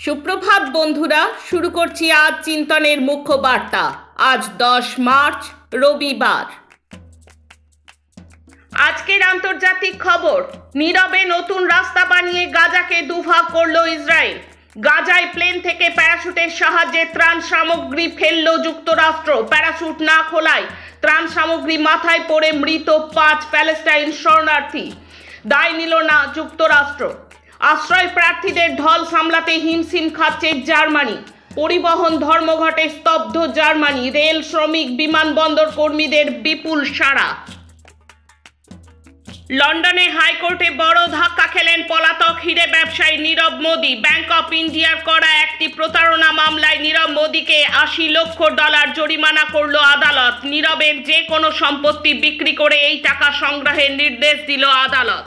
সুপ্রভাত বন্ধুরা, শুরু করছি আজ চিন্তনের মুখ্য বার্তা। আজ 10 মার্চ রবিবার। আজকের আন্তর্জাতিক খবর। নীরবে নতুন রাস্তা বানিয়ে গাজাকে দুভাগ করল ইসরায়েল। গাজায় প্লেন থেকে প্যারাশুটের সাহায্যে ত্রাণ সামগ্রী ফেলল যুক্তরাষ্ট্র। প্যারাশুট না খোলায় ত্রাণ সামগ্রী মাথায় পড়ে মৃত 5 প্যালেস্টাইন শরণার্থী। দায় নিল না যুক্তরাষ্ট্র। আশ্রয় প্রার্থীদের ঢল সামলাতে হিমশিম খাচ্ছে জার্মানি। পরিবহন ধর্মঘটে স্তব্ধ জার্মানি। রেল শ্রমিক, বিমানবন্দর কর্মীদের বিপুল সাড়া। লন্ডনে হাইকোর্টে বড় ধাক্কা খেলেন পলাতক হিরে ব্যবসায়ী নীরব মোদি। ব্যাংক অফ ইন্ডিয়ার করা একটি প্রতারণা মামলায় নীরব মোদিকে $80 লক্ষ জরিমানা করল আদালত। নীরবের যে কোনো সম্পত্তি বিক্রি করে এই টাকা সংগ্রহের নির্দেশ দিল আদালত।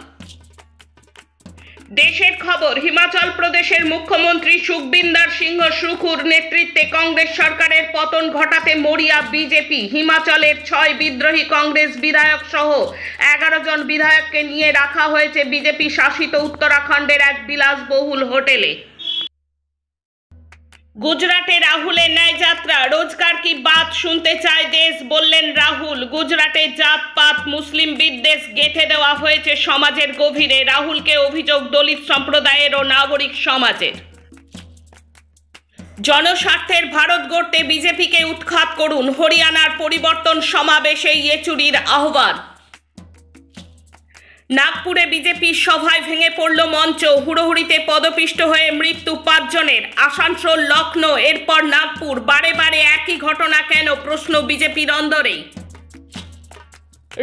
দেশের খবর। হিমাচল প্রদেশের মুখ্যমন্ত্রী সুখবিন্দর সিংহ সুখুর নেতৃত্বে কংগ্রেস সরকারের পতন ঘটাতে মরিয়া বিজেপি। হিমাচলের 6 বিদ্রোহী কংগ্রেস বিধায়ক সহ 11 জন বিধায়ককে নিয়ে রাখা হয়েছে বিজেপি শাসিত উত্তরাখণ্ডের এক বিলাসবহুল হোটেলে। গুজরাটে রাহুলের ন্যায় যাত্রা। রোজগার কি বাত শুনতে চায় দেশ, বললেন রাহুল। গুজরাটে জাতপাত মুসলিম বিদ্বেষ গেঁথে দেওয়া হয়েছে সমাজের গভীরে। রাহুলকে অভিযোগ দলিত সম্প্রদায়ের ও নাগরিক সমাজের। জনস্বার্থের ভারত গড়তে বিজেপিকে উৎখাত করুন। হরিয়ানার পরিবর্তন সমাবেশে ইয়েচুরির আহ্বান। নাগপুরে বিজেপির সভায় ভেঙে পড়ল মঞ্চ। হুড়োহুড়িতে পদপিষ্ট হয়ে মৃত্যু 5 জনের। আসানসোল, লখনৌ, এরপর নাগপুর। বারে বারে একই ঘটনা কেন, প্রশ্ন বিজেপির অন্দরেই।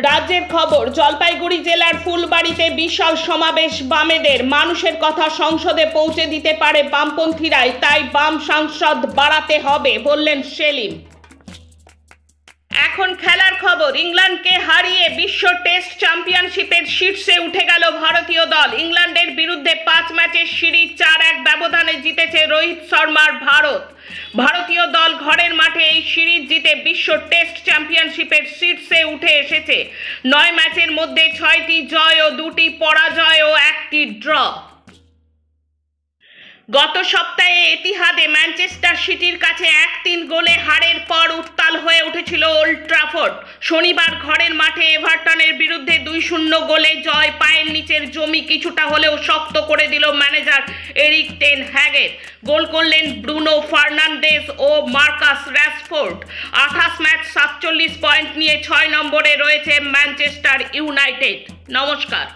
রাজ্যের খবর। জলপাইগুড়ি জেলার ফুলবাড়িতে বিশাল সমাবেশ বামেদের। মানুষের কথা সংসদে পৌঁছে দিতে পারে বামপন্থীরাই, তাই বাম সাংসদ বাড়াতে হবে, বললেন সেলিম। এখন খেলার খবর। ইংল্যান্ডকে হারিয়ে বিশ্ব টেস্ট চ্যাম্পিয়নশিপের শীর্ষে উঠে গেল ভারতীয় দল। ইংল্যান্ডের বিরুদ্ধে 5 ম্যাচের সিরিজ 4-1 ব্যবধানে জিতেছে রোহিত শর্মার ভারত। ভারতীয় দল ঘরের মাঠে এই সিরিজ জিতে বিশ্ব টেস্ট চ্যাম্পিয়নশিপের শীর্ষে উঠে এসেছে। 9 ম্যাচের মধ্যে 6টি জয় ও 2টি পরাজয় ও 1টি ড্র। গত সপ্তাহে এতিহাদে ম্যানচেস্টার সিটির কাছে 1-3 গোলে হারের পর উত্তাল হয়ে উঠেছিল ওল্ড ট্রাফোর্ড। শনিবার ঘরের মাঠে এভারটনের বিরুদ্ধে 2-0 গোলে জয়। পায়ের নিচের জমি কিছুটা হলেও শক্ত করে দিল ম্যানেজার এরিক টেন হ্যাগের। গোল করলেন ব্রুনো ফার্নান্দেজ ও মার্কাস রাশফোর্ড। 28 ম্যাচ 47 পয়েন্ট নিয়ে 6 নম্বরে রয়েছে ম্যানচেস্টার ইউনাইটেড। নমস্কার।